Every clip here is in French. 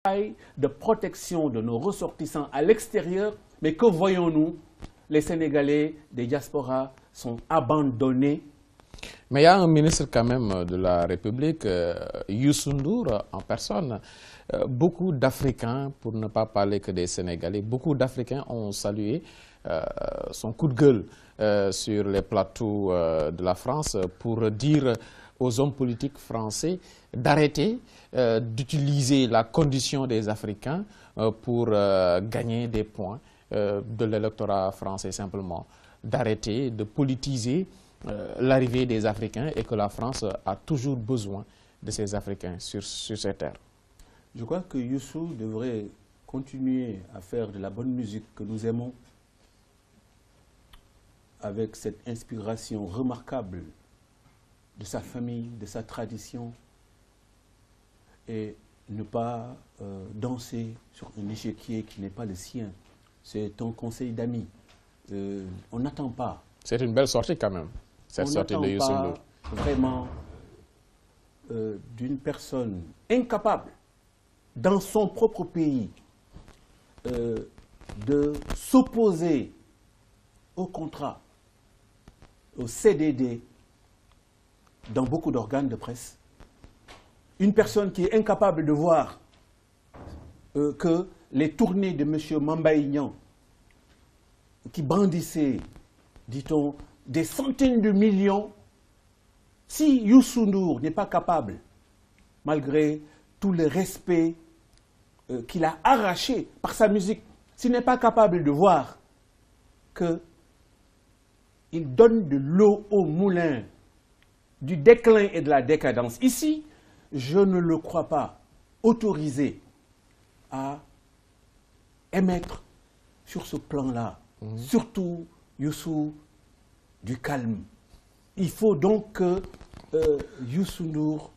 de protection de nos ressortissants à l'extérieur, mais que voyons-nous? Les Sénégalais des diasporas sont abandonnés. Mais il y a un ministre quand même de la République, Youssou N'Dour en personne. Beaucoup d'Africains, pour ne pas parler que des Sénégalais, beaucoup d'Africains ont salué son coup de gueule sur les plateaux de la France pour dire aux hommes politiques français d'arrêter d'utiliser la condition des Africains pour gagner des points de l'électorat français simplement, d'arrêter de politiser l'arrivée des Africains et que la France a toujours besoin de ces Africains sur ces terres. Je crois que Youssou devrait continuer à faire de la bonne musique que nous aimons avec cette inspiration remarquable de sa famille, de sa tradition, et ne pas danser sur un échiquier qui n'est pas le sien. C'est un conseil d'amis. On n'attend pas. C'est une belle sortie quand même, cette sortie de Youssou N'Dour. Vraiment d'une personne incapable dans son propre pays de s'opposer au contrat, au CDD, dans beaucoup d'organes de presse. Une personne qui est incapable de voir que les tournées de M. Mambaïnian, qui brandissaient, dit-on, des centaines de millions, si Youssou N'Dour n'est pas capable, malgré tout le respect qu'il a arraché par sa musique, s'il n'est pas capable de voir qu'il donne de l'eau au moulin du déclin et de la décadence. Ici, je ne le crois pas autorisé à émettre sur ce plan-là, surtout Youssou, du calme. Il faut donc que Youssou N'Dour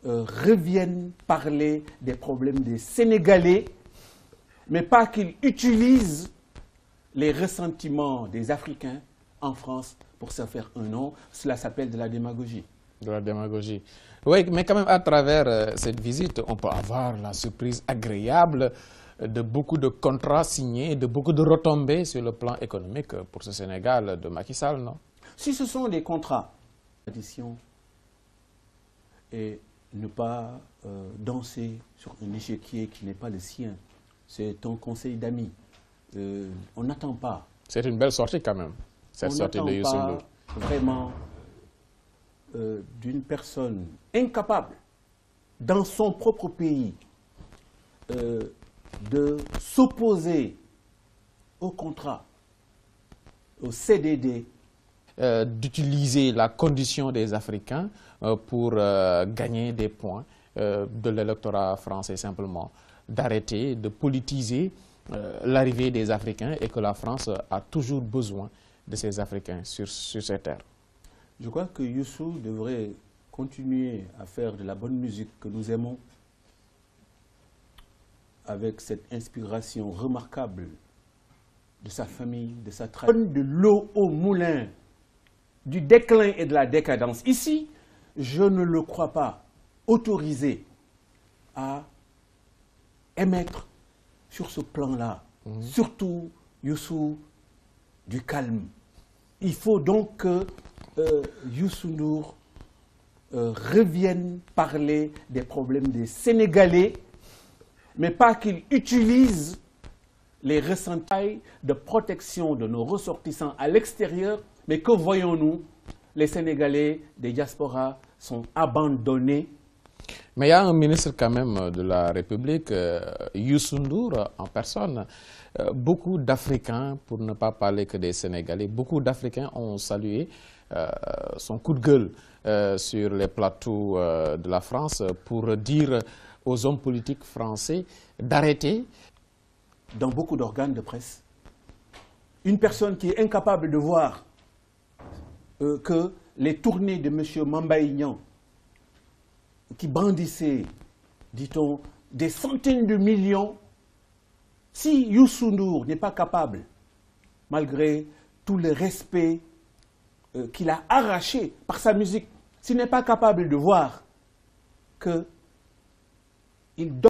revienne parler des problèmes des Sénégalais, mais pas qu'il utilise les ressentiments des Africains en France pour se faire un nom. Cela s'appelle de la démagogie. De la démagogie. Oui, mais quand même, à travers cette visite, on peut avoir la surprise agréable de beaucoup de contrats signés, de beaucoup de retombées sur le plan économique pour ce Sénégal de Macky Sall, non? Si ce sont des contrats, et ne pas danser sur un échiquier qui n'est pas le sien, c'est un conseil d'amis. On n'attend pas. C'est une belle sortie quand même, cette sortie de Youssou N'Dour. Vraiment d'une personne incapable dans son propre pays de s'opposer au contrat, au CDD, d'utiliser la condition des Africains pour gagner des points de l'électorat français simplement, d'arrêter de politiser l'arrivée des Africains et que la France a toujours besoin de ces Africains sur ces terres. Je crois que Youssou devrait continuer à faire de la bonne musique que nous aimons avec cette inspiration remarquable de sa famille, de sa tradition. De l'eau au moulin du déclin et de la décadence. Ici, je ne le crois pas autorisé à émettre sur ce plan-là, surtout Youssou, du calme. Il faut donc que Youssou N'Dour revienne parler des problèmes des Sénégalais, mais pas qu'il utilise les ressentiments de protection de nos ressortissants à l'extérieur, mais que voyons-nous? Les Sénégalais des diasporas sont abandonnés. Mais il y a un ministre quand même de la République, Youssou N'Dour en personne. Beaucoup d'Africains, pour ne pas parler que des Sénégalais, beaucoup d'Africains ont salué son coup de gueule sur les plateaux de la France pour dire aux hommes politiques français d'arrêter. Dans beaucoup d'organes de presse, une personne qui est incapable de voir que les tournées de M. Mambaïnian, qui brandissaient, dit-on, des centaines de millions, si Youssou N'Dour n'est pas capable, malgré tout le respect qu'il a arraché par sa musique, s'il n'est pas capable de voir qu'il donne